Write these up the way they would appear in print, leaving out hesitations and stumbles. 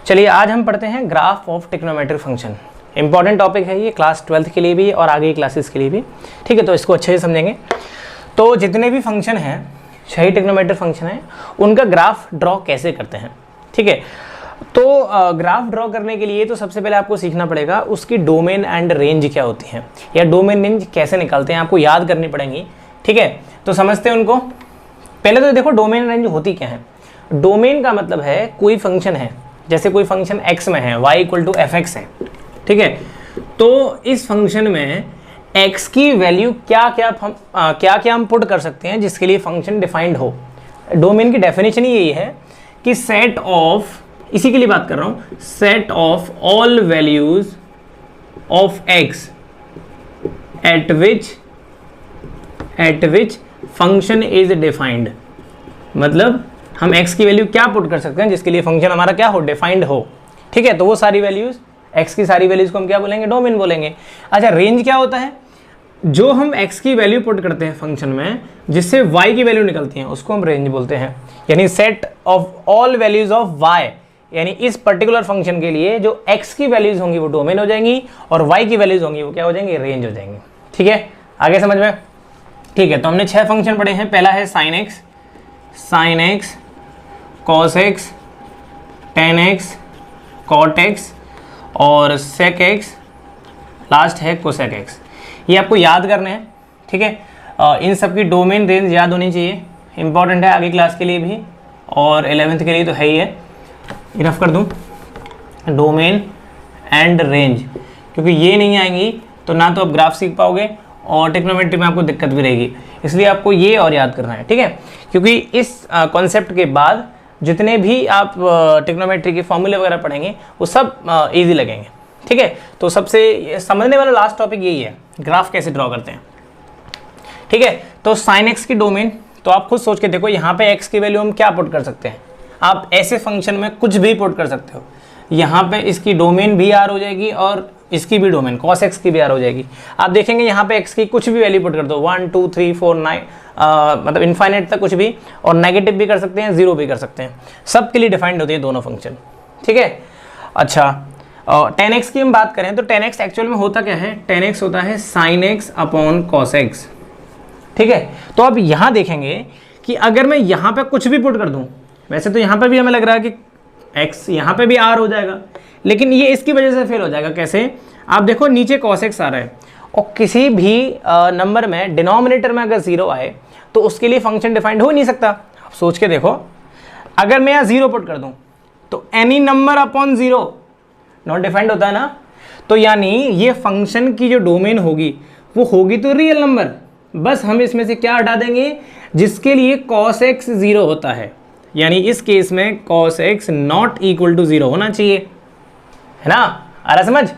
चलिए आज हम पढ़ते हैं graph of trigonometric function. Important topic है ये क्लास 12th के लिए भी और आगे की क्लासेस के लिए भी। ठीक है, तो इसको अच्छे से समझेंगे। तो जितने भी फंक्शन हैं, सही ट्रिग्नोमेट्रिक फंक्शन है, उनका ग्राफ ड्रॉ कैसे करते हैं। ठीक है, तो ग्राफ ड्रॉ करने के लिए तो सबसे पहले आपको सीखना पड़ेगा उसकी डोमेन एंड रेंज क्या होती है, या डोमेन रेंज कैसे निकालते हैं, आपको याद करनी पड़ेंगी। ठीक है, तो समझते हैं उनको। पहले तो देखो डोमेन रेंज होती क्या है। डोमेन का मतलब है कोई फंक्शन है, जैसे कोई फंक्शन x में है, y equal to F X है। ठीक है, तो इस फंक्शन में x की वैल्यू क्या क्या हम पुट कर सकते हैं जिसके लिए फंक्शन डिफाइंड हो। डोमेन की डेफिनेशन ही यही है कि सेट ऑफ, इसी के लिए बात कर रहा हूं, set of all values of x eight which function is defined. मतलब हम x की वैल्यू क्या पुट कर सकते हैं जिसके लिए फंक्शन हमारा क्या हो, डिफाइंड हो। ठीक है, तो वो सारी वैल्यूज, x की सारी वैल्यूज को हम क्या बोलेंगे, डोमेन बोलेंगे। अच्छा, रेंज क्या होता है, जो हम x की वैल्यू पुट करते हैं फंक्शन में जिससे y की वैल्यू निकलती है उसको हम रेंज बोलते हैं। यानी set of all values of y, यानी इस पर्टिकुलर फंक्शन के लिए जो x की वैल्यूज होंगी वो डोमेन हो जाएंगी और y की वैल्यूज होंगी वो क्या हो जाएंगी, रेंज हो जाएंगी। ठीक है, आगे समझ में। ठीक है, तो हमने 6 फंक्शन पढ़े हैं। पहला है sin x, cos x, tan x, cot x और sec x, लास्ट है cosec x। ये आपको याद करने हैं। ठीक है, इन सब की डोमेन रेंज याद होनी चाहिए, इंपॉर्टेंट है आगे क्लास के लिए भी और 11th के लिए तो है ही है। रफ कर दूं डोमेन एंड रेंज, क्योंकि ये नहीं आएंगी तो ना तो आप ग्राफ सीख पाओगे और ट्रिग्नोमेट्री में आपको दिक्कत भी रहेगी, इसलिए आपको ये और याद करना है। ठीक है, क्योंकि इस कॉन्सेप्ट के बाद जितने भी आप ट्रिग्नोमेट्री के फॉर्मूले वगैरह पढ़ेंगे वो सब इजी लगेंगे। ठीक है, तो सबसे समझने वाला लास्ट टॉपिक यही है, ग्राफ कैसे ड्रॉ करते हैं। ठीक है, तो sin x की डोमेन, तो आप खुद सोच के देखो यहाँ पे x की वैल्यू हम क्या पुट कर सकते हैं। आप ऐसे फंक्शन में कुछ भी पुट कर सकते हो। यहाँ पे इसकी डोमेन भी r हो जाएगी और इसकी भी डोमेन cos x की भी r हो जाएगी। आप देखेंगे यहाँ पे x की कुछ भी वैल्यू पुट कर दो, 1 2 3 4 9 मतलब इनफाइनाइट तक कुछ भी, और नेगेटिव भी कर सकते हैं, 0 भी कर सकते हैं। सब के लिए डिफाइंड होती है दोनों फंक्शन। ठीक है, अच्छा tan x की हम बात करें तो tan x एक्चुअल में होता क्या है, tan x होता है sin x upon cos x। ठीक है, तो अब यहाँ देखेंगे कि अगर मैं यहाँ पे कुछ भी पुट कर दूँ, वैसे तो यहाँ पे भी हमें लग रहा है कि x यहाँ पे भी r हो जाएगा, लेकिन ये इसकी वजह से फेल हो जाएगा। कैसे, आप देखो नीचे cos x आ रहा है और किसी भी नंबर में डिनोमिनेटर में अगर 0 आए तो उसके लिए फंक्शन डिफाइंड हो नहीं सकता। आप सोच के देखो, अगर मैं यहाँ 0 पुट कर दूं तो any number upon 0 not defined होता है ना। तो यानी ये फंक्शन की जो डोमेन होगी वो होगी तो रियल नंबर, बस हम इसमें से क्या हटा देंगे जिसके लिए cos x 0 होता है। यानी इस केस में cos x not equal to 0 होना चाहिए, है ना। आ रहा समझ।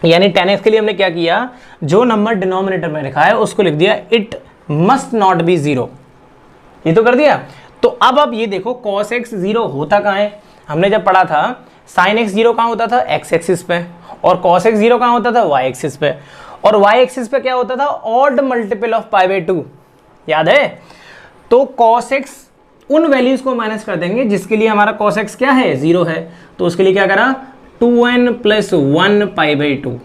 यानी tan x के लिए हमने क्या किया, जो नंबर डिनोमिनेटर में लिखा है उसको लिख दिया इट मस्ट नॉट बी 0, ये तो कर दिया। तो अब आप ये देखो cos x 0 होता कहाँ है, हमने जब पढ़ा था sin x 0 कहाँ होता था, x एक्सिस पे, और cos x 0 कहाँ होता था, y एक्सिस पे, और y एक्सिस पे क्या होता था, ऑड मल्टीपल ऑफ π/2, याद है। तो cos x उन वैल्यूज को माइनस कर देंगे जिसके लिए हमारा cos x क्या है, 0 है, तो उसके लिए क्या करा, 2n + 1 π/2।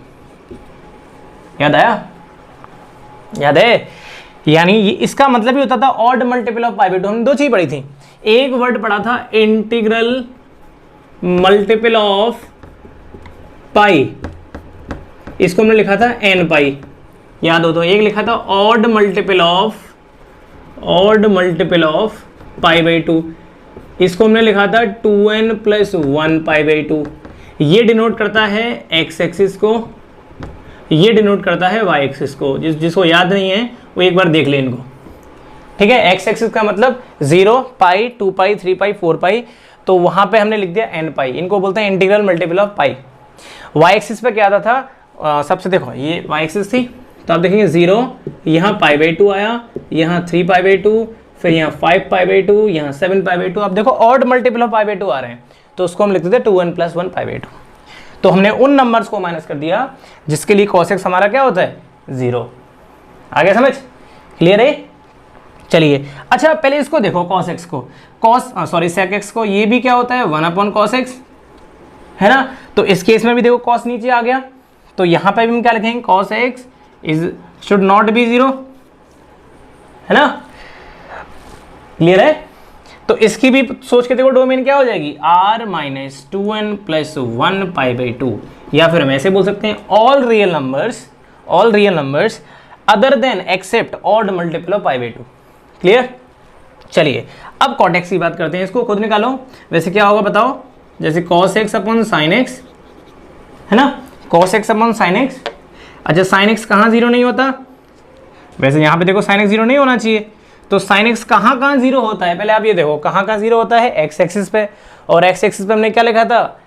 याद आया, याद है। यानी इसका मतलब ही होता था ऑड मल्टीपल ऑफ π/2। हमने दो चीज पढ़ी थी, एक वर्ड पढ़ा था इंटीग्रल मल्टीपल ऑफ पाई, इसको हमने लिखा था n पाई, याद हो तो। एक लिखा था ऑड मल्टीपल ऑफ π/2, इसको हमने लिखा था 2n + 1 π/2। ये डिनोट करता है x एक्सिस को, ये डिनोट करता है y एक्सिस को। जिसको याद नहीं है वो एक बार देख ले इनको। ठीक है, x एक्सिस का मतलब 0 पाई 2 पाई 3 पाई 4 पाई, तो वहां पे हमने लिख दिया n पाई, इनको बोलते हैं integral multiple of pi. y axis पे क्या आता था, सबसे देखो ये y एक्सिस थी, तो आप देखेंगे 0, यहाँ π/2 आया, यहाँ 3 π/2, फिर यहाँ 5 π/2, यहाँ 7 π/2। आप देखो ऑड मल्टीपल ऑफ π/2 आ रहे हैं, तो उसको हम लिखते थे 2n + 1 π/2। तो हमने उन नंबर्स को माइनस कर दिया जिसके लिए cos x हमारा क्या होता है, 0। आगे समझ, क्लियर है। चलिए अच्छा पहले इसको देखो cos x को, sec x को, ये भी क्या होता है 1/cos x, है ना। तो इस केस में भी देखो cos नीचे आ गया, तो यहाँ पे भी हम क्या लिखेंगे, cos x is should not be 0, है ना, क्लियर है। तो इसकी भी सोच के देखो डोमेन क्या हो जाएगी, r minus 2n plus 1 pi by 2, या फिर हम ऐसे बोल सकते हैं all real numbers other than except odd multiple of pi by 2, clear. चलिए अब cot x की बात करते हैं, इसको खुद निकालो। वैसे क्या होगा बताओ, जैसे cos x upon sine x, है ना, cos x upon sine x। अच्छा साइन x कहाँ जीरो नहीं होता, वैसे यहाँ पे देखो साइन x जीरो नहीं होना चाहिए, तो साइन x कहाँ जीरो होता है, पहले आप ये देखो कहाँ जीरो होता है, x एक्सिस पे, और x एक्सिस पे हमने क्या लिखा था,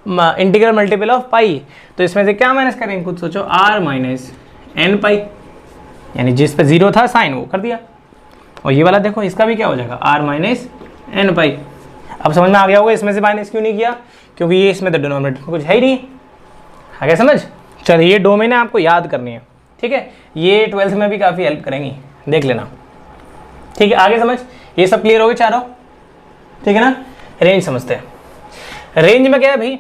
इंटीग्रल मल्टीपल ऑफ पाई। तो इसमें से क्या माइनस करेंगे खुद सोचो, r माइनस एन पाई, यानी जिस पे जीरो था साइन वो कर दिया। और ये वाला देखो इसका भी क्या हो जाएगा, r माइनस एन पाई। अब समझ में आ गया होगा इसमें से माइनस क्यों नहीं किया, क्योंकि ये इसमें तो डिनोमिनेटर कुछ है ही नहीं, आ गया समझ। चलिए ये डोमेन है आपको याद करनी है, ठीक है, ये 12th में भी काफ़ी हेल्प करेंगी, देख लेना, ठीक है। आगे समझ, ये सब क्लियर हो गए चारों, ठीक है ना। रेंज समझते हैं, रेंज में क्या है भाई,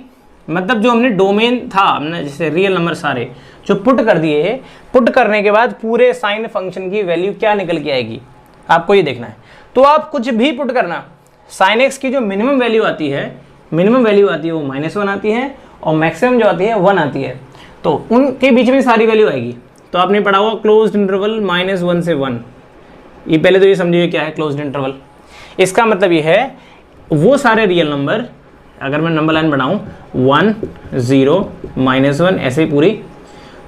मतलब जो हमने डोमेन था, हमने जैसे रियल नंबर सारे जो पुट कर दिए, पुट करने के बाद पूरे साइन फंक्शन की वैल्यू क्या निकल के आएगी, आपको ये देखना है। तो आप कुछ भी पुट करना, साइन एक्स की जो मिनिमम वैल्यू आती है वो -1 आती है, और मैक्सिमम जो आती है 1 आती है, तो उनके बीच में सारी वैल्यू आएगी। तो आपने पढ़ा हुआ क्लोज्ड इंटरवल -1 से 1, ये पहले तो ये समझिए क्या है क्लोज्ड इंटरवल। इसका मतलब ये है वो सारे रियल नंबर, अगर मैं नंबर लाइन बनाऊं 1 0 -1 ऐसे ही पूरी,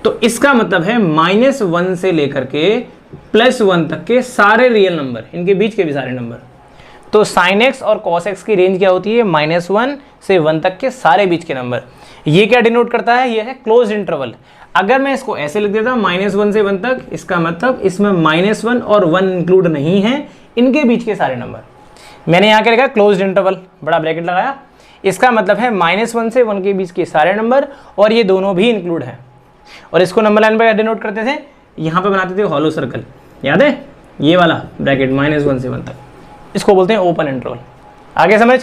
तो इसका मतलब है -1 से लेकर के +1 तक के सारे रियल नंबर, इनके बीच के भी सारे नंबर। तो sin x और cos x की रेंज क्या होती है, -1 से 1 तक के सारे बीच के नंबर। ये क्या डिनोट करता है, ये है क्लोज्ड इंटरवल। अगर मैं इसको ऐसे लिख देता -1 से 1 तक, इसका मतलब इसमें -1 और 1 इंक्लूड नहीं है, इनके बीच के सारे नंबर। मैंने यहाँ क्या लिखा, क्लोज्ड इंटरवल, बड़ा ब्रैकेट लगाया, इसका मतलब है -1 से 1 के बीच के सारे नंबर, और ये दोनों भी इंक्लूड हैं। और इसको नंबर लाइन पर डिनोट करते थे, यहाँ पे बनाते थे हॉलो सर्कल, याद है, ये वाला ब्रैकेट -1 से 1 तक, इसको बोलते हैं ओपन इंटरवल। आगे समझ,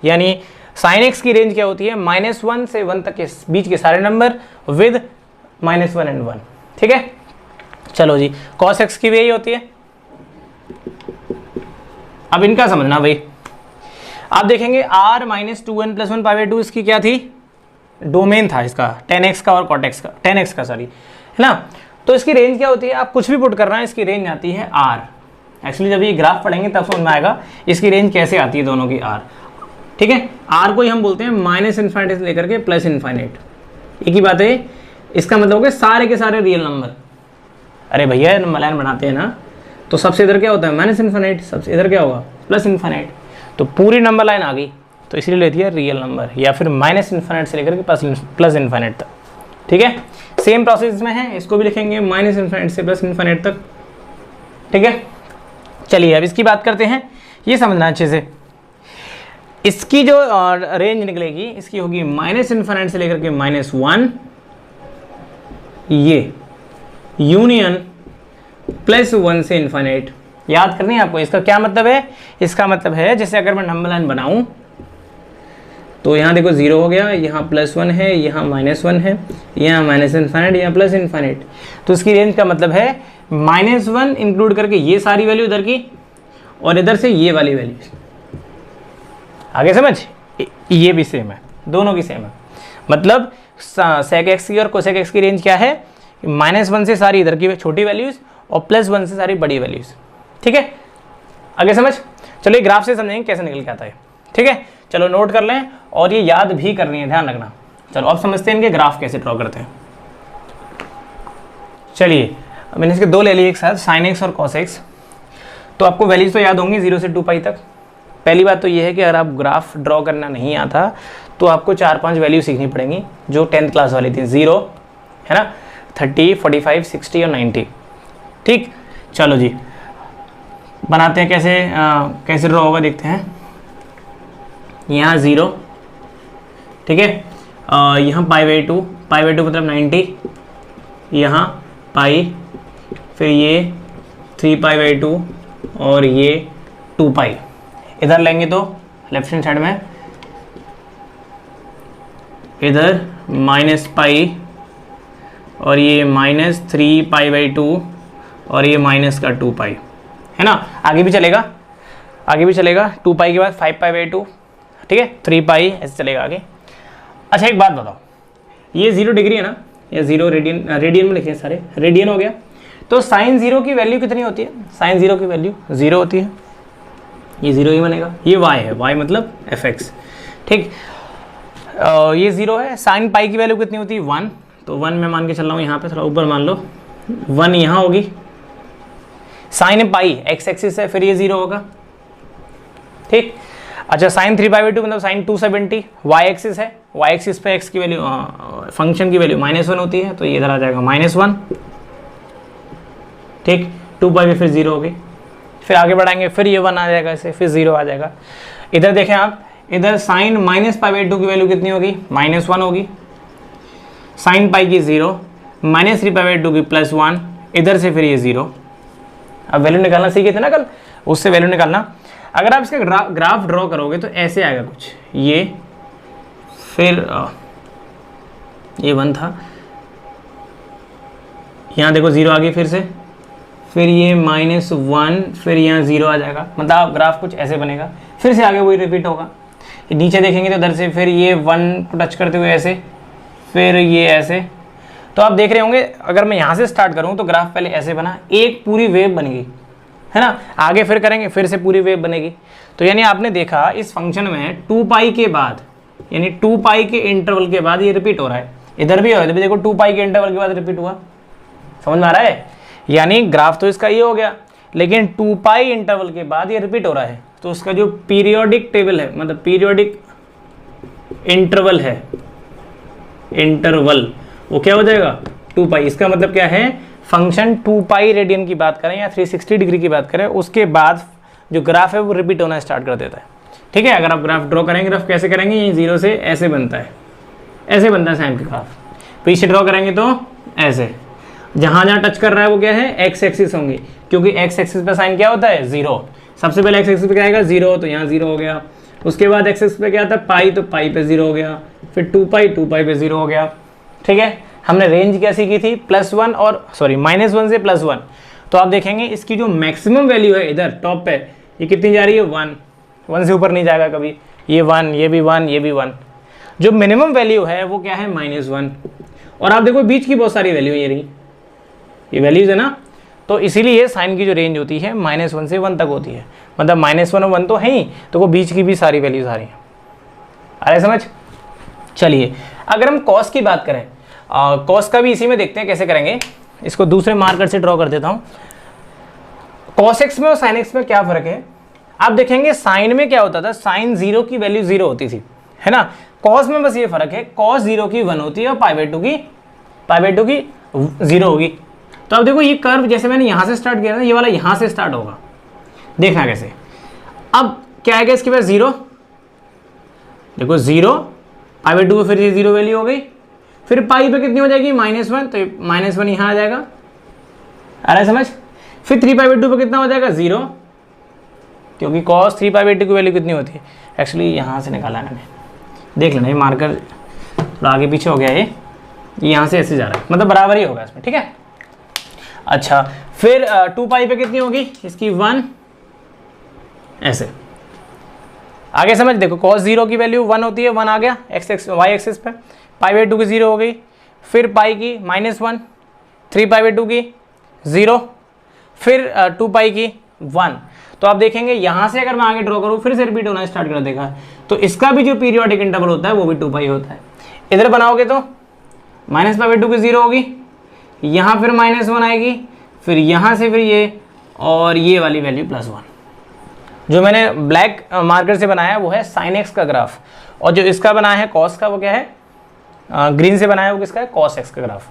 यानी साइन एक्स की रेंज क्या होती है, -1 से 1 तक के बीच के सारे नंबर विद -1 एंड 1, ठीक है। चलो जी, cos x की भी यही होती है। अब इनका समझना भाई, आप देखेंगे r minus 2n plus 1 pi by 2 इसकी क्या थी, डोमेन था इसका tan x का और cot x का, tan x का सॉरी, है ना। तो इसकी रेंज क्या होती है, आप कुछ भी पुट कर रहे हैं, इसकी रेंज आती है r। एक्चुअली जब ये ग्राफ पढ़ेंगे तब समझ में आएगा इसकी रेंज कैसे आती है दोनों की r, ठीक है। r को ही हम बोलते हैं -∞ से लेकर के +∞, एक ही बात है। इसका मतलब हो गया सारे के सारे रियल नंबर। अरे भैया नंबर लाइन बनाते हैं ना, तो सबसे इधर क्या होता है -∞, सबसे इधर क्या होगा +∞, तो पूरी नंबर लाइन आ गई, तो इसलिए लेती है रियल नंबर, या फिर -∞ से लेकर के +∞ तक, ठीक है। सेम प्रोसेस में है, इसको भी लिखेंगे -∞ से +∞ तक, ठीक है। चलिए अब इसकी बात करते हैं, ये समझना अच्छे से। इसकी जो रेंज निकलेगी, इसकी होगी -∞ से लेकर के -1, ये यूनियन +1 से ∞। याद करनी है आपको, इसका क्या मतलब है, इसका मतलब है जैसे अगर मैं नंबर लाइन बनाऊं, तो यहाँ देखो 0 हो गया, यहाँ +1 है, यहाँ -1 है, यहाँ -∞, यहाँ +∞। तो इसकी रेंज का मतलब है -1 इंक्लूड करके ये सारी वैल्यू इधर की, और इधर से ये वाली वैल्यू। आगे समझ, ये भी सेम है, दोनों की सेम है। मतलब sec x की और cosec x की रेंज क्या है, -1 से सारी इधर की छोटी वैल्यूज और +1 से सारी बड़ी वैल्यूज, ठीक है। आगे समझ, चलो ये ग्राफ से समझेंगे कैसे निकल के आता है, ठीक है। चलो नोट कर लें, और ये याद भी करनी है, ध्यान रखना। चलो अब समझते हैं इनके ग्राफ कैसे ड्रॉ करते हैं। चलिए मैंने इसके दो ले लिए एक साथ, sin x और cos x। तो आपको वैल्यूज तो याद होंगी 0 से 2 पाई तक। पहली बात तो ये है कि अगर आप ग्राफ ड्रॉ करना नहीं आता तो आपको 4-5 वैल्यू सीखनी पड़ेंगी जो 10th क्लास वाली थी, 0 है ना, 30, 45, 60 और 90, ठीक। चलो जी बनाते हैं, कैसे ड्रॉ होगा देखते हैं। यहाँ 0, ठीक है, यहाँ π/2 मतलब 90, यहाँ पाई, फिर ये 3π/2 और ये 2π। इधर लेंगे तो लेफ्ट हैंड साइड में इधर माइनस पाई और ये माइनस 3 पाई बाई 2 और ये माइनस का 2 पाई, है ना। आगे भी चलेगा, आगे भी चलेगा। 2 पाई के बाद 5 पाई बाई 2, ठीक है, 3 पाई, ऐसे चलेगा आगे। अच्छा एक बात बताओ, ये 0 डिग्री है ना, या 0 रेडियन, रेडियन में लिखे सारे, रेडियन हो गया। तो साइन 0 की वैल्यू कितनी होती है? साइन 0 की वैल्यू 0 होती है, ये 0 ही बनेगा। ये y है, y मतलब fx, ठीक। ये 0 है। साइन पाई की वैल्यू कितनी होती है? 1। तो 1 मैं मान के चल रहा हूँ यहाँ पे, थोड़ा ऊपर मान लो, 1 यहाँ होगी। साइन पाई x एक्सिस है, फिर ये 0 होगा, ठीक। अच्छा साइन 3 पाई बाई 2 मतलब साइन 270, y एक्सिस है, y एक्सिस पे x की वैल्यू, फंक्शन की वैल्यू -1 होती है, तो ये इधर आ जाएगा -1, ठीक। 2 पाई भी फिर 0 होगी, फिर आगे बढ़ाएंगे, फिर ये 1 आ जाएगा ऐसे, फिर 0 आ जाएगा। इधर देखें आप, इधर साइन -पाई बाई 2 की वैल्यू कितनी होगी? -1 होगी। साइन पाई की 0, -3 पाई बाई 2 की +1, इधर से फिर ये 0। अब वैल्यू निकालना सीखे थे ना कल, उससे वैल्यू निकालना। अगर आप इसका ग्राफ ड्रॉ करोगे तो ऐसे आएगा कुछ, ये फिर ये 1 था, यहाँ देखो 0 आ गई फिर से, फिर ये -1, फिर यहाँ 0 आ जाएगा। मतलब ग्राफ कुछ ऐसे बनेगा, फिर से आगे वही रिपीट होगा। नीचे देखेंगे तो इधर से फिर ये 1 को टच करते हुए ऐसे, फिर ये ऐसे। तो आप देख रहे होंगे, अगर मैं यहाँ से स्टार्ट करूँ तो ग्राफ पहले ऐसे बना, एक पूरी वेव बन गई, है ना। आगे फिर करेंगे, फिर से पूरी वेव बनेगी। तो यानी आपने देखा इस फंक्शन में 2 पाई के बाद, यानी 2 पाई के इंटरवल के बाद ये रिपीट हो रहा है। इधर भी हो, इधर भी देखो 2 पाई के इंटरवल के बाद रिपीट हुआ। समझ में आ रहा है? यानी ग्राफ तो इसका ये हो गया, लेकिन 2 पाई इंटरवल के बाद ये रिपीट हो रहा है। तो उसका जो पीरियोडिक टेबल है, मतलब पीरियोडिक इंटरवल है, इंटरवल, वो क्या हो जाएगा? 2 पाई। इसका मतलब क्या है? फंक्शन 2 पाई रेडियन की बात करें या 360 डिग्री की बात करें, उसके बाद जो ग्राफ है वो रिपीट होना स्टार्ट कर देता है, ठीक है। अगर आप ग्राफ ड्रॉ करेंगे, ग्राफ कैसे करेंगे? ये 0 से ऐसे बनता है, ऐसे बनता है साइन का ग्राफ। पीछे ड्रॉ करेंगे तो ऐसे, जहाँ जहाँ टच कर रहा है वो क्या है? एक्स एक्सिस होंगी, क्योंकि एक्स एक्सिस पे साइन क्या होता है? 0। सबसे पहले एक्स एक्सिस पे क्या आएगा? 0, तो यहाँ 0 हो गया। उसके बाद एक्स एक्सिस पे क्या आता है? पाई, तो पाई पे 0 हो गया। फिर 2 पाई पे 0 हो गया, ठीक है। हमने रेंज क्या सीखी थी? +1 और सॉरी -1 से +1। तो आप देखेंगे इसकी जो मैक्सिमम वैल्यू है इधर टॉप पे, ये कितनी जा रही है? 1 से ऊपर नहीं जाएगा कभी। ये 1, ये भी 1, ये भी 1। जो मिनिमम वैल्यू है वो क्या है? -1। और आप देखो बीच की बहुत सारी वैल्यू ये रही, ये वैल्यूज है ना। तो इसीलिए साइन की जो रेंज होती है -1 से 1 तक होती है। मतलब -1 और 1 तो है ही, तो वो बीच की भी सारी वैल्यूज आ रही हैं। आ रहे समझ? चलिए अगर हम कॉस की बात करें, कॉस का भी इसी में देखते हैं कैसे करेंगे। इसको दूसरे मार्कर से ड्रॉ कर देता हूँ। कॉस एक्स में और साइन एक्स में क्या फ़र्क है? आप देखेंगे साइन में क्या होता था? साइन 0 की वैल्यू 0 होती थी, है ना। कॉस में बस ये फ़र्क है, कॉस 0 की 1 होती है और पाई बाई टू की 0 होगी। तो अब देखो ये कर्व जैसे मैंने यहाँ से स्टार्ट किया ना, ये वाला यहाँ से स्टार्ट होगा, देखना कैसे। अब क्या आएगा इसके पास? 0। देखो 0, पाई बाई टू, फिर ये 0 वैल्यू हो गई। फिर पाई पे कितनी हो जाएगी? -1, तो -1 यहाँ आ जाएगा। आ रहा है समझ? फिर 3 पाई बाई 2 पे कितना हो जाएगा? 0, क्योंकि cos 3 पाई बाई 2 की वैल्यू कितनी होती है? एक्चुअली यहाँ से निकाला है मैंने, देख लेना, ये मार्कर थोड़ा आगे पीछे हो गया, ये यहाँ से ऐसे जा रहा है, मतलब बराबर ही होगा इसमें, ठीक है। अच्छा फिर 2 पाई पे कितनी होगी इसकी? 1, ऐसे आगे समझ। देखो cos 0 की वैल्यू 1 होती है, 1 आ गया y एक्सिस पे। पाई बाई 2 की 0 हो गई। फिर पाई की -1, 3 पाई बाई 2 की 0, फिर 2 पाई की 1। तो आप देखेंगे यहाँ से अगर मैं आगे ड्रॉ करूँ, फिर से रिपीट होना स्टार्ट कर देगा। तो इसका भी जो पीरियोडिक इंटरवल होता है वो भी 2 पाई होता है। इधर बनाओगे तो -पाई बाई 2 की 0 होगी, यहाँ फिर -1 आएगी, फिर यहाँ से फिर ये, और ये वाली वैल्यू +1। जो मैंने ब्लैक मार्कर से बनाया वो है साइन एक्स का ग्राफ, और जो इसका बनाया है कॉस का वो क्या है? ग्रीन से बनाया है वो किसका है? कॉस एक्स का ग्राफ।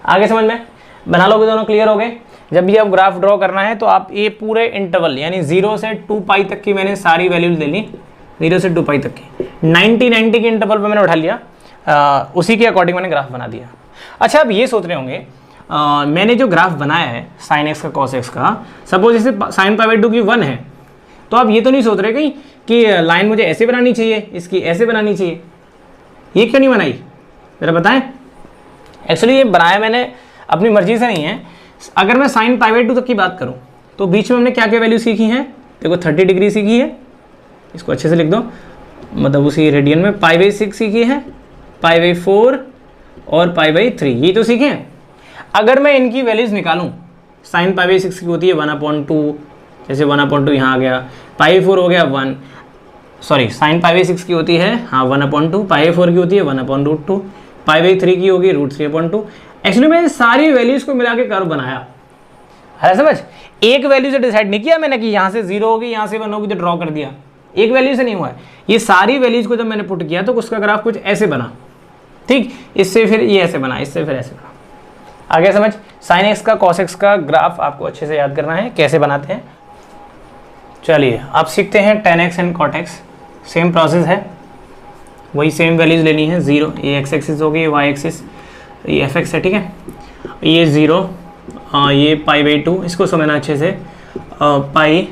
आगे समझ में बना लोगे, दोनों क्लियर हो गए। जब भी आप ग्राफ ड्रॉ करना है तो आप ये पूरे इंटरवल यानी 0 से 2 पाई तक की मैंने सारी वैल्यूज ले ली, 0 से 2 पाई तक की 90 के इंटरवल पे मैंने उठा लिया, उसी के अकॉर्डिंग मैंने ग्राफ बना दिया। अच्छा अब ये सोच रहे होंगे मैंने जो ग्राफ बनाया है साइन एक्स का कॉस एक्स का, सपोज जैसे साइन पाई बाई 2 की 1 है, तो आप ये तो नहीं सोच रहे कहीं कि लाइन मुझे ऐसे बनानी चाहिए, इसकी ऐसे बनानी चाहिए, ये क्यों नहीं बनाई? ज़रा बताएं। एक्चुअली ये बनाया मैंने अपनी मर्जी से नहीं है। अगर मैं साइन π/2 तक की बात करूँ तो बीच में हमने क्या क्या वैल्यू सीखी हैं, देखो 30 डिग्री सीखी है, इसको अच्छे से लिख दो, मतलब उसी रेडियन में π/6 सीखी है, π/4 और π/3 ये तो सीखे हैं। अगर मैं इनकी वैल्यूज़ निकालूं, साइन π/6 की होती है 1/2, जैसे 1/2 यहाँ आ गया, π/4 हो गया 1, सॉरी साइन π/6 की होती है हाँ 1/2, π/4 की होती है 1/√2, π/3 की होगी √3/2। एक्चुअली मैंने सारी वैल्यूज़ को मिला के कर्व बनाया है, समझ। एक वैल्यू से डिसाइड नहीं किया मैंने कि यहाँ से 0 होगी, यहाँ से 1 होगी तो ड्रॉ कर दिया, एक वैल्यू से नहीं हुआ है। ये सारी वैल्यूज़ को जब मैंने पुट किया तो उसका ग्राफ कुछ ऐसे बना, ठीक, इससे फिर ये ऐसे बना, इससे फिर ऐसे बना। आगे समझ। साइन x का कॉस x का ग्राफ आपको अच्छे से याद करना है कैसे बनाते हैं। चलिए अब सीखते हैं tan x and cot x। Same process है, वही सेम वैल्यूज़ लेनी है। 0 ये x एक्सिस होगी, y एक्सिस ये f(x) है, ठीक है। ये 0 ये π/2, इसको समझना अच्छे से, पाई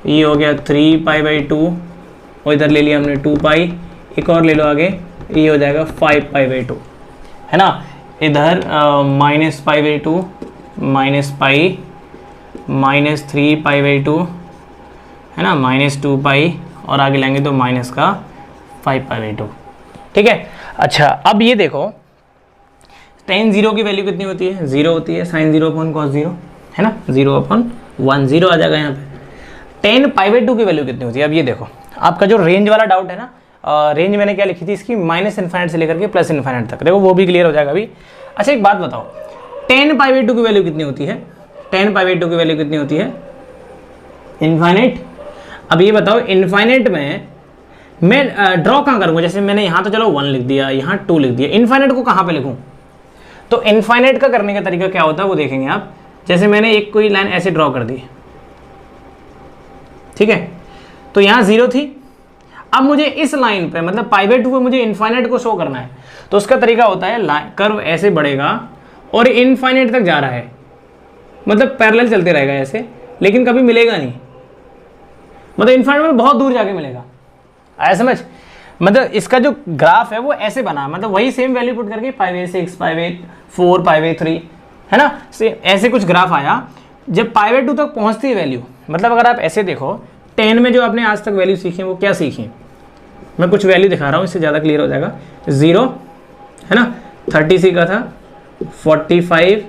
ये हो गया 3π/2 और इधर ले लिया हमने 2π, एक और ले लो आगे, ये हो जाएगा 5π/2 है ना। इधर -π/2 -π -3π/2 है ना, -2π और आगे लेंगे तो माइनस का 5π/2, ठीक है। अच्छा अब ये देखो tan 0 की वैल्यू कितनी होती है, 0 होती है, sin 0/cos 0 है ना, 0/1 0 आ जाएगा यहाँ पे। tan π/2 की वैल्यू कितनी होती है, अब ये देखो आपका जो रेंज वाला डाउट है ना, रेंज मैंने क्या लिखी थी इसकी, -∞ से लेकर के +∞ तक, देखो वो भी क्लियर हो जाएगा अभी। अच्छा एक बात बताओ, tan π/2 की वैल्यू कितनी होती है, tan π/2 की वैल्यू कितनी होती है, इनफाइनाइट। अब ये बताओ इनफाइनाइट में मैं ड्रॉ कहाँ करूँगा, जैसे मैंने यहाँ तो चलो 1 लिख दिया, यहाँ 2 लिख दिया, इनफाइनाइट को कहाँ पे लिखूँ। तो इनफाइनाइट का करने का तरीका क्या होता है वो देखेंगे आप। जैसे मैंने एक कोई लाइन ऐसे ड्रॉ कर दी, ठीक है, तो यहाँ 0 थी, अब मुझे इस लाइन पे मतलब π/2 पे मुझे इनफाइनाइट को शो करना है, तो उसका तरीका होता है कर्व ऐसे बढ़ेगा और इनफाइनाइट तक जा रहा है, मतलब पैरेलल चलते रहेगा ऐसे, लेकिन कभी मिलेगा नहीं, मतलब इनफाइनाइट में बहुत दूर जाके मिलेगा, आया समझ। मतलब इसका जो ग्राफ है वो ऐसे बना, मतलब वही सेम वैल्यू पुट करके π/6 π/4 π/3 है ना, ऐसे कुछ ग्राफ आया। जब π/2 तक पहुंचती है वैल्यू, मतलब अगर आप ऐसे देखो tan में जो आपने आज तक वैल्यू सीखी वो क्या सीखी, मैं कुछ वैल्यू दिखा रहा हूँ, इससे ज़्यादा क्लियर हो जाएगा। 0 है ना, 30 सीखा था, 45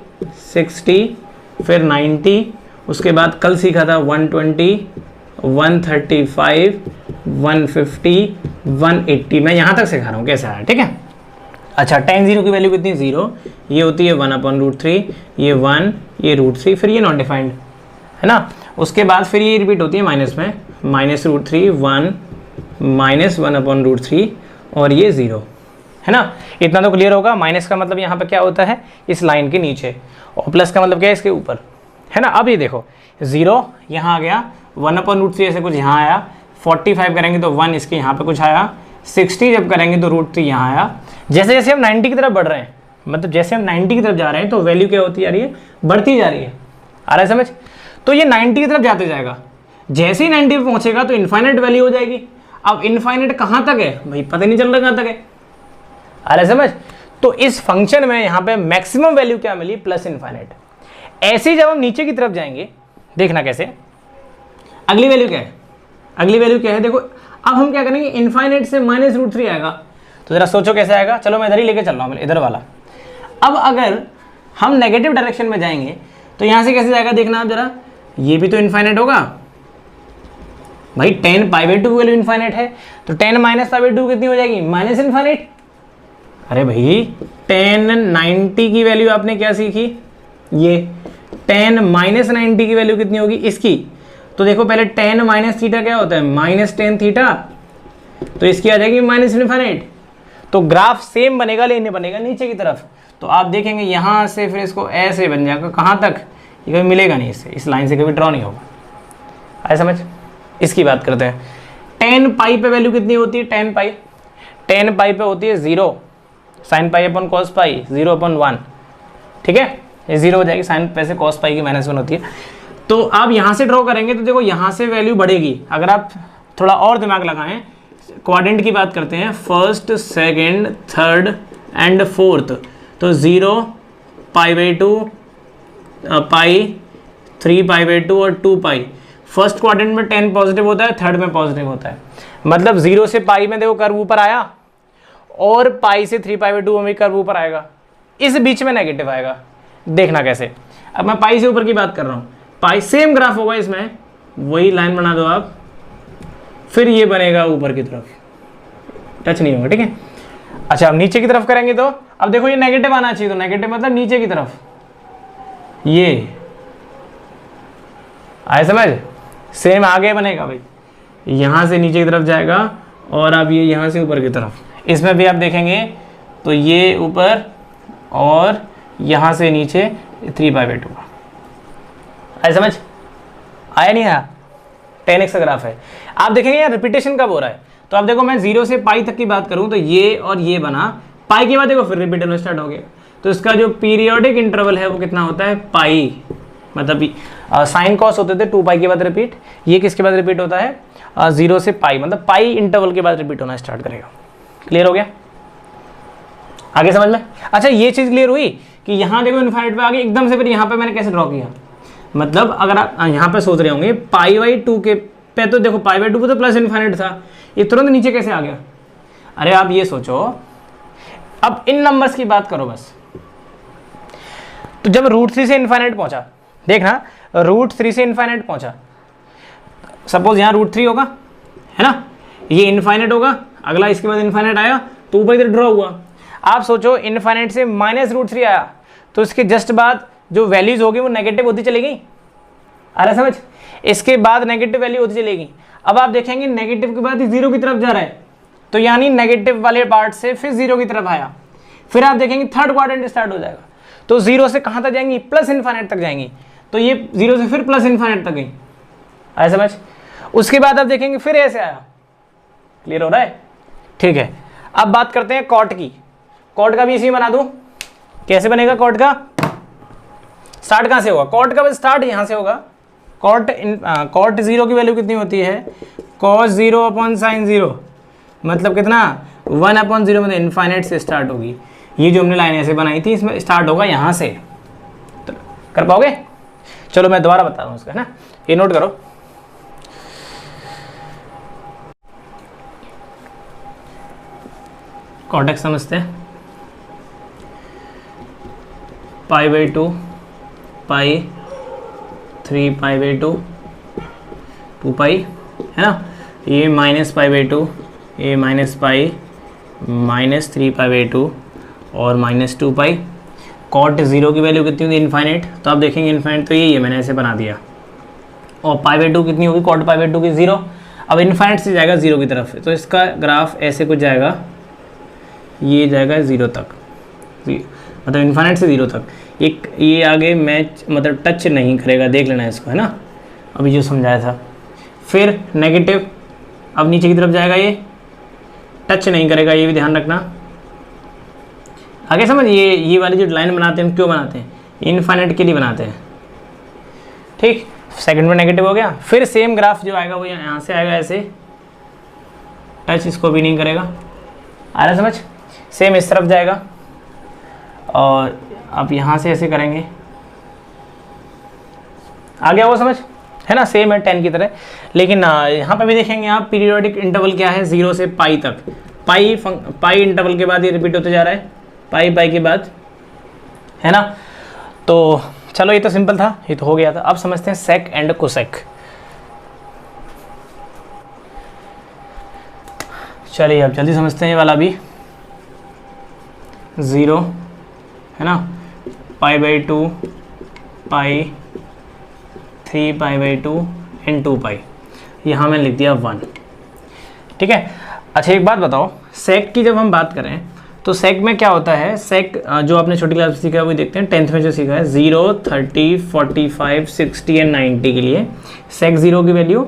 60 फिर 90, उसके बाद कल सीखा था 120 135 150 180, मैं यहाँ तक सिखा रहा हूँ कैसे आया, ठीक है। अच्छा tan 0 की वैल्यू कितनी, 0, ये होती है 1/√3, ये 1, ये √3, फिर ये नॉट डिफाइंड है ना। उसके बाद फिर ये रिपीट होती है माइनस में, -√3 1 -1/√3 और ये 0 है ना। इतना तो क्लियर होगा। माइनस का मतलब यहाँ पे क्या होता है, इस लाइन के नीचे, और प्लस का मतलब क्या है, इसके ऊपर है ना। अब ये देखो 0 यहाँ आ गया, 1/√3 ऐसे कुछ यहाँ आया, 45 करेंगे तो 1 इसके यहाँ पे कुछ आया, 60 जब करेंगे तो √3 यहाँ आया। जैसे जैसे हम 90 की तरफ बढ़ रहे हैं, मतलब जैसे हम 90 की तरफ जा रहे हैं तो वैल्यू क्या होती जा रही है, बढ़ती जा रही है, आ रहा है समझ। तो ये 90 की तरफ जाते जाएगा, जैसे ही 90 पे पहुंचेगा तो इनफाइनाइट वैल्यू हो जाएगी। अब इनफाइनाइट कहाँ तक है भाई, पता नहीं चल रहा कहाँ तक है, आ रहा है समझ। तो इस फंक्शन में यहाँ पे मैक्सिमम वैल्यू क्या मिली, +∞। ऐसे ही जब हम नीचे की तरफ जाएंगे, देखना कैसे, अगली वैल्यू क्या है, अगली वैल्यू क्या है, देखो अब हम क्या करेंगे, इनफाइनाइट से -√3 आएगा, तो जरा सोचो कैसे आएगा। चलो मैं इधर ही लेके चल रहा हूँ, इधर वाला। अब अगर हम नेगेटिव डायरेक्शन में जाएंगे तो यहाँ से कैसे जाएगा, देखना आप जरा, ये भी तो इनफाइनाइट होगा भाई, tan π/2 की वैल्यू इनफाइनाइट है, तो tan -π/2 कितनी हो जाएगी, -∞। अरे भाई tan 90 की वैल्यू आपने क्या सीखी, ये tan -90 की वैल्यू कितनी होगी इसकी, तो देखो पहले tan -θ क्या होता है, -tan θ, तो इसकी आ जाएगी -∞। तो ग्राफ सेम बनेगा लेकिन बनेगा नीचे की तरफ। तो आप देखेंगे यहाँ से फिर इसको ऐसे बन जाएगा, कहाँ तक, ये कभी मिलेगा नहीं इससे, इस लाइन से कभी ड्रॉ नहीं होगा, आया समझ। इसकी बात करते हैं, tan पाई पे वैल्यू कितनी होती है, tan पाई पे होती है 0, sin π/cos π 0/1, ठीक है, ये 0 हो जाएगी, sin π से cos π की -1 होती है। तो आप यहाँ से ड्रॉ करेंगे तो देखो यहाँ से वैल्यू बढ़ेगी, अगर आप थोड़ा और दिमाग लगाएं क्वाड्रेंट की बात करते हैं, first, second, third and fourth, तो 0, π/2, पाई, 3 π/2 और 2 पाई। फर्स्ट क्वाड्रेंट में 10 पॉजिटिव होता है, थर्ड में पॉजिटिव होता है। मतलब 0 से पाई में देखो कर्व ऊपर आया, और पाई से 3 π/2 में भी कर्व ऊपर आएगा, इस बीच में नेगेटिव आएगा। देखना कैसे, अब मैं पाई से ऊपर की बात कर रहा हूँ, पाई सेम ग्राफ होगा इसमें, वही लाइन बना दो आप, फिर ये बनेगा ऊपर की तरफ, टच नहीं होगा, ठीक है। अच्छा, अब नीचे की तरफ करेंगे तो अब देखो ये नेगेटिव आना चाहिए, तो नेगेटिव मतलब नीचे की तरफ, ये आए समझ, सेम आगे बनेगा भाई, यहाँ से नीचे की तरफ जाएगा, और अब ये यहाँ से ऊपर की तरफ। इसमें भी आप देखेंगे तो ये ऊपर और यहाँ से नीचे 3 π/2 का। आए समझ, आया नहीं आया? 10x का ग्राफ है। आप देखेंगे यार रिपीटेशन कब हो रहा है, तो आप देखो मैं 0 से पाई तक की बात करूँ तो ये और ये बना, पाई के बाद देखो फिर रिपीट होना स्टार्ट हो गया। तो इसका जो पीरियोडिक इंटरवल है वो कितना होता है, पाई, मतलब साइन कॉस होते थे 2 पाई के बाद रिपीट, ये किसके बाद रिपीट होता है, 0 से पाई, मतलब पाई इंटरवल के बाद रिपीट होना स्टार्ट करेगा। क्लियर हो गया, आगे समझ में? अच्छा, ये चीज़ क्लियर हुई कि यहाँ देखो इनफाइनाइट पे आ गई एकदम से, फिर यहाँ पे मैंने कैसे ड्रॉ किया, मतलब अगर आप यहाँ पे सोच रहे होंगे π/2 के पे, तो देखो π/2 पे तो प्लस इनफाइनाइट था, ये तुरंत नीचे कैसे आ गया? अरे आप ये सोचो, अब इन नंबर्स की बात करो बस, तो जब √3 से इनफाइनाइट पहुंचा, देखना √3 से इनफाइनाइट पहुंचा, सपोज यहाँ √3 होगा, है ना, ये इनफाइनाइट होगा, अगला इसके बाद इनफाइनाइट आया तो ऊपर इधर ड्रॉ हुआ। आप सोचो इनफाइनाइट से -√3 आया, तो इसके जस्ट बाद जो वैल्यूज होगी वो नेगेटिव होती चली गई, आ रहा समझ, इसके बाद नेगेटिव वैल्यू होती चलेगी। अब आप देखेंगे नेगेटिव के बाद 0 की तरफ जा रहा है, तो यानी नेगेटिव वाले पार्ट से फिर 0 की तरफ आया, फिर आप देखेंगे थर्ड क्वाड्रेंट स्टार्ट हो जाएगा, तो 0 से कहाँ तक जाएंगी, प्लस इनफाइनाइट तक जाएंगी, तो ये 0 से फिर प्लस इनफाइनाइट तक गई, आया समझ। उसके बाद आप देखेंगे फिर ऐसे आया। क्लियर हो रहा है, ठीक है। अब बात करते हैं कॉट की, कॉट का भी इसी बना दूं, कैसे बनेगा कॉट का, स्टार्ट कहाँ से होगा, कॉट का स्टार्ट यहाँ से होगा। कॉट 0 की वैल्यू कितनी होती है, cos 0 अपॉन sin 0, मतलब कितना 1/0, मतलब इनफाइनाइट से स्टार्ट होगी। ये जो हमने लाइन ऐसे बनाई थी, इसमें स्टार्ट होगा यहाँ से, तो कर पाओगे? चलो मैं दोबारा बता रहा हूँ उसका, है ना, ये नोट करो। cot x समझते हैं, π/2 पाई 3 π/2 2 पाई, है ना, ये -π/2, ये -पाई, -3 π/2 और -2 पाई। cot 0 की वैल्यू कितनी होती है, इनफाइनाइट, तो आप देखेंगे इनफाइनाइट तो यही है, मैंने ऐसे बना दिया, और π/2 कितनी होगी, cot π/2 की 0। अब इनफाइनाइट से जाएगा 0 की तरफ, तो इसका ग्राफ ऐसे कुछ जाएगा, ये जाएगा 0 तक, मतलब इनफाइनाइट से 0 तक। ये आगे मैच मतलब टच नहीं करेगा, देख लेना इसको, है ना, अभी जो समझाया था। फिर नेगेटिव, अब नीचे की तरफ जाएगा, ये टच नहीं करेगा, ये भी ध्यान रखना। आगे समझ, ये वाली जो लाइन बनाते हैं हम क्यों बनाते हैं, इनफाइनाइट के लिए बनाते हैं, ठीक। सेकंड में नेगेटिव हो गया, फिर सेम ग्राफ जो आएगा वो यहाँ से आएगा ऐसे, टच इसको भी नहीं करेगा, आ रहा समझ, सेम इस तरफ जाएगा, और अब यहाँ से ऐसे करेंगे, आ गया वो समझ, है ना, सेम है 10 की तरह। लेकिन यहाँ पे भी देखेंगे आप, पीरियोडिक इंटरवल क्या है, 0 से पाई तक, पाई इंटरवल के बाद ये रिपीट होते जा रहा है, पाई के बाद, है ना। तो चलो ये तो सिंपल था, ये तो हो गया था। अब समझते हैं सेक एंड कोसेक। चलिए अब जल्दी समझते हैं ये वाला भी। 0 है ना, π/2 पाई 3 π/2 एंड 2 पाई, यहाँ मैंने लिख दिया 1, ठीक है। अच्छा एक बात बताओ, सेक की जब हम बात करें तो सेक में क्या होता है, सेक जो आपने छोटी क्लास में सीखा है वही देखते हैं, 10th में जो सीखा है 0, 30, 45, 60 एंड 90 के लिए सेक 0 की वैल्यू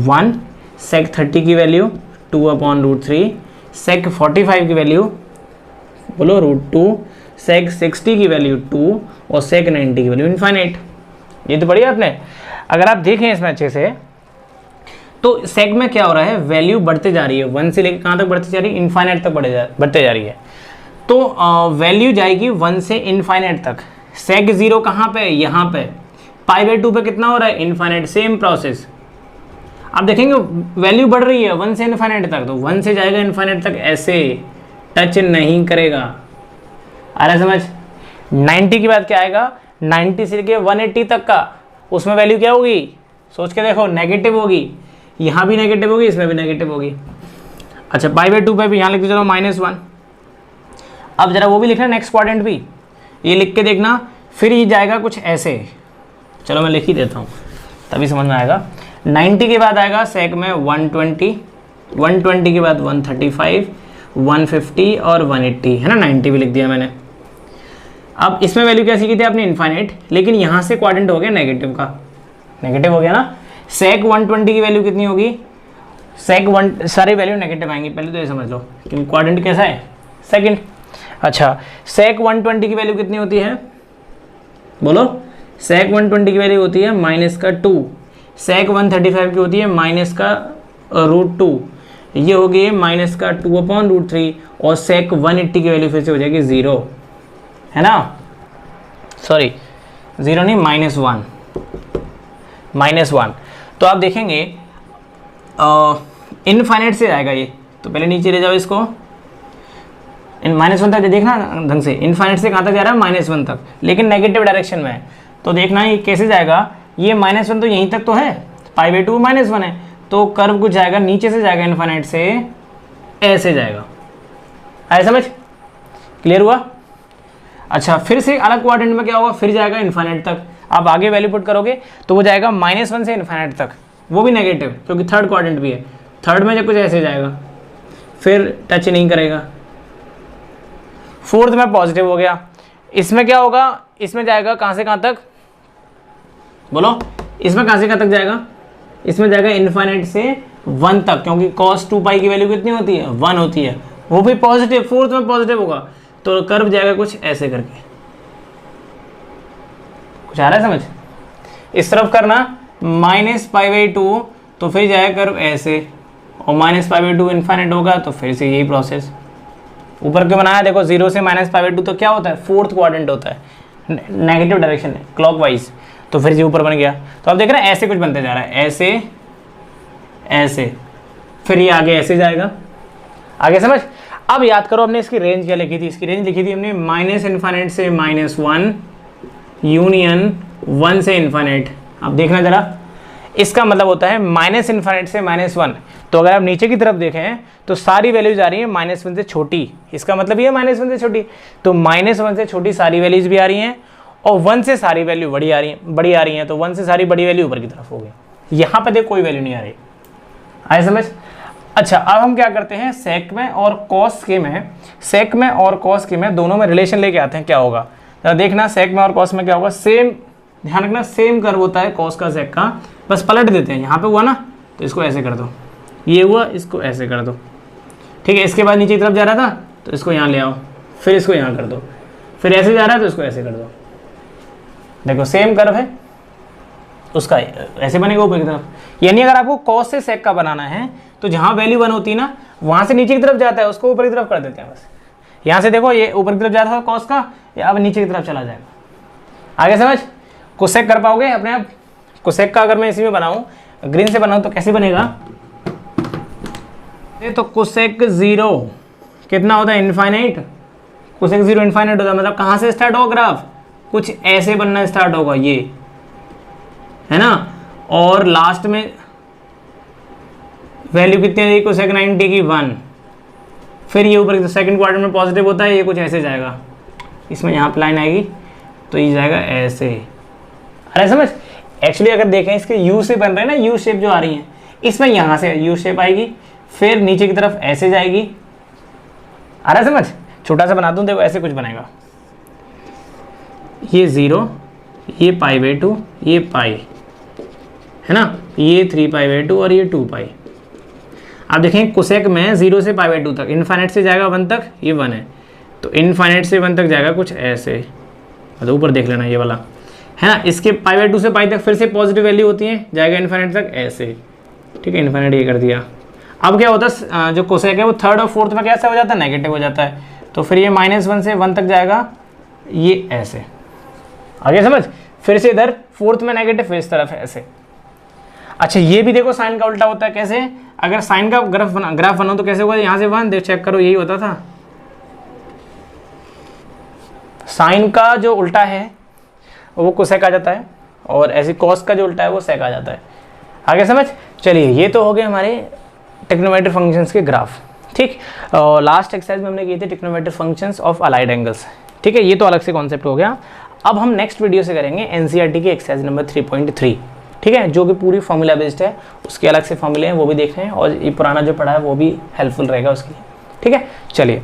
1, सेक 30 की वैल्यू 2/√3, सेक 45 की वैल्यू बोलो √2, सेक 60 की वैल्यू 2 और सेक 90 की वैल्यू इनफाइनाइट। ये तो बढ़िया आपने, अगर आप देखें इसमें अच्छे से तो सेक में क्या हो रहा है, वैल्यू बढ़ते जा रही है, 1 से लेकर कहाँ तक बढ़ती जा रही है, इनफाइनाइट तक बढ़ते जा रही है। तो वैल्यू जाएगी 1 से इनफाइनाइट तक। सेक 0 कहाँ पे है, यहाँ पे। π/2 पे कितना हो रहा है, इनफाइनाइट, सेम प्रोसेस। आप देखेंगे वैल्यू बढ़ रही है 1 से इनफाइनाइट तक, तो 1 से जाएगा इनफाइनाइट तक, ऐसे टच नहीं करेगा। आ रहा है समझ। 90 के बाद क्या आएगा, 90 से लेके 180 तक का, उसमें वैल्यू क्या होगी, सोच के देखो, नेगेटिव होगी। यहाँ भी नेगेटिव होगी, इसमें भी नेगेटिव होगी। अच्छा, π/2 पे भी यहाँ लिखते चलो -1। अब जरा वो भी लिखना, नेक्स्ट क्वाड्रेंट भी ये लिख के देखना, फिर ये जाएगा कुछ ऐसे। चलो मैं लिख ही देता हूँ तभी समझ में आएगा। 90 के बाद आएगा सेक में 120, 120 के बाद 135, 150 और 180, है ना, 90 भी लिख दिया मैंने। अब इसमें वैल्यू क्या सीखी थी आपने, इनफाइनाइट, लेकिन यहाँ से क्वाड्रेंट हो गया नेगेटिव का, नेगेटिव हो गया ना। सेक 120 की वैल्यू कितनी होगी, सेक 1 सारी वैल्यू नेगेटिव आएंगी, पहले तो ये समझ लो, क्योंकि क्वाड्रेंट कैसा है, सेकंड। अच्छा, सेक 120 की वैल्यू कितनी होती है, बोलो। सेक 120 की वैल्यू होती है -2। सेक 135 की होती है -√2। ये हो गई -2/√3। और सेक 180 की वैल्यू फिर से हो जाएगी 0, है ना, सॉरी 0 नहीं, -1। तो आप देखेंगे इनफाइनाइट से आएगा ये, तो पहले नीचे ले जाओ इसको, -1 तक देखना ढंग से, इनफाइनाइट से कहाँ तक जा रहा है, -1 तक, लेकिन नेगेटिव डायरेक्शन में है। तो देखना ये कैसे जाएगा, ये -1 तो यहीं तक तो है, π/2 -1 है, तो कर्व कुछ जाएगा नीचे से, जाएगा इनफाइनाइट से ऐसे जाएगा। आया समझ, क्लियर हुआ। अच्छा, फिर से अलग क्वाड्रेंट में क्या होगा, फिर जाएगा इनफाइनाइट तक। आप आगे वैल्यू पुट करोगे तो वो जाएगा -1 से इनफाइनाइट तक, वो भी नेगेटिव, क्योंकि थर्ड क्वाड्रेंट भी है। थर्ड में जब कुछ ऐसे जाएगा, फिर टच नहीं करेगा। फोर्थ में पॉजिटिव हो गया। इसमें क्या होगा, इसमें जाएगा कहाँ से कहाँ तक, बोलो, इसमें कहाँ से कहाँ तक जाएगा, इसमें जाएगा इनफाइनाइट से 1 तक, क्योंकि cos 2π की वैल्यू कितनी होती है, 1 होती है, वो भी पॉजिटिव, फोर्थ में पॉजिटिव होगा, तो कर्व जाएगा कुछ ऐसे करके। कुछ आ रहा है समझ। इस तरफ करना -π/2, तो फिर जाएगा कर्व ऐसे, और -π/2 इनफाइनाइट होगा, तो फिर से यही प्रोसेस। ऊपर क्यों बनाया, देखो 0 से -π/2 तो क्या होता है, फोर्थ क्वाड्रेंट होता है, नेगेटिव डायरेक्शन है, क्लॉकवाइज, तो फिर ये ऊपर बन गया। तो आप देख रहे हैं ऐसे कुछ बनते जा रहा है, ऐसे ऐसे, फिर ये आगे ऐसे जाएगा, आगे समझ। अब याद करो हमने इसकी रेंज क्या लिखी थी, इसकी रेंज लिखी थी हमने -इनफाइनाइट से -1 यूनियन 1 से इनफाइनाइट। अब देखना जरा, इसका मतलब होता है -इनफाइनाइट से -1। तो अगर आप नीचे की तरफ देखें तो सारी वैल्यूज आ रही है -1 से छोटी, इसका मतलब ये -1 से छोटी, तो -1 से छोटी सारी वैल्यूज भी आ रही हैं, और 1 से सारी वैल्यू बड़ी आ रही हैं, तो 1 से सारी बड़ी वैल्यू ऊपर की तरफ हो गई। यहाँ पर देखो कोई वैल्यू नहीं आ रही, आए समझ। अच्छा, अब हम क्या करते हैं, सेक में और कॉस के में, सेक में और कॉस के में दोनों में रिलेशन लेके आते हैं, क्या होगा जरा देखना। सेक में और कॉस में क्या होगा, सेम, ध्यान रखना सेम कर्व होता है कॉस का सेक का, बस पलट देते हैं। यहाँ पे हुआ ना, तो इसको ऐसे कर दो, ये हुआ, इसको ऐसे कर दो, ठीक है। इसके बाद नीचे की तरफ जा रहा था, तो इसको यहाँ ले आओ, फिर इसको यहाँ कर दो, फिर ऐसे जा रहा है तो इसको ऐसे कर दो। देखो सेम कर्व है, उसका ऐसे बनेगा ऊपर की तरफ। यानी अगर आपको कॉस से सेक का बनाना है, तो जहाँ वैल्यू 1 होती है ना, वहाँ से नीचे की तरफ जाता है, उसको ऊपर की तरफ कर देते हैं बस। यहाँ से देखो ये ऊपर की तरफ जाता था कॉस का, ये अब नीचे की तरफ चला जाएगा। आगे समझ, कोसेक कर पाओगे अपने आप। कोसेक का अगर मैं इसी में बनाऊँ, ग्रीन से बनाऊँ, तो कैसे बनेगा, तो कोसेक 0 कितना होता है, इनफाइनाइट। कोसेक 0 इनफाइनाइट होता है, मतलब कहाँ से स्टार्ट होगा ग्राफ, कुछ ऐसे बनना स्टार्ट होगा, ये है ना, और लास्ट में वैल्यू कितनी है, कोसेक 90 की 1। फिर ये ऊपर सेकंड क्वाड्रेंट में पॉजिटिव होता है, ये कुछ ऐसे जाएगा, इसमें यहाँ पे लाइन आएगी, तो ये जाएगा ऐसे। अरे समझ, एक्चुअली अगर देखें इसके यू से बन रहे हैं ना, यू शेप जो आ रही है, इसमें यहाँ से यू शेप आएगी, फिर नीचे की तरफ ऐसे जाएगी। आ रहा है समझ, छोटा सा बना दूँ, देखो ऐसे कुछ बनेगा, ये 0, ये π/2, ये पाई, है ना, ये 3π/2 और ये 2π। आप देखें कोसेक में 0 से π/2 तक, इनफाइनाइट से जाएगा 1 तक, ये 1 है, तो इनफाइनाइट से 1 तक जाएगा कुछ ऐसे, मतलब ऊपर देख लेना ये वाला, है ना। इसके π/2 से पाई तक फिर से पॉजिटिव वैल्यू होती है, जाएगा इनफाइनाइट तक ऐसे, ठीक है, इन्फिनिट ये कर दिया। अब क्या होता है, जो कोसेक है वो थर्ड और फोर्थ में कैसा हो जाता है, नेगेटिव हो जाता है। तो फिर ये -1 से 1 तक जाएगा, ये ऐसे आगे समझ। फिर से इधर फोर्थ में नेगेटिव, फिर इस तरफ ऐसे। अच्छा ये भी देखो साइन का उल्टा होता है, कैसे? अगर साइन का ग्राफ बना तो कैसे होगा, यहाँ से 1 देख चेक करो, यही होता था। साइन का जो उल्टा है वो कोसेक आ जाता है, और ऐसे कॉस का जो उल्टा है वो सेक आ जाता है। आगे समझ। चलिए ये तो हो गए हमारे ट्रिग्नोमेट्रिक फंक्शंस के ग्राफ, ठीक। और लास्ट एक्सरसाइज में हमने किए थे trigonometric functions of allied angles, ठीक है। ये तो अलग से कॉन्सेप्ट हो गया। अब हम नेक्स्ट वीडियो से करेंगे एनसीईआरटी की एक्सरसाइज नंबर 3.3, ठीक है, जो कि पूरी फॉर्मूला बेस्ड है, उसके अलग से फॉर्मूले हैं वो भी देख रहे हैं, और ये पुराना जो पढ़ा है वो भी हेल्पफुल रहेगा उसके लिए, ठीक है। चलिए।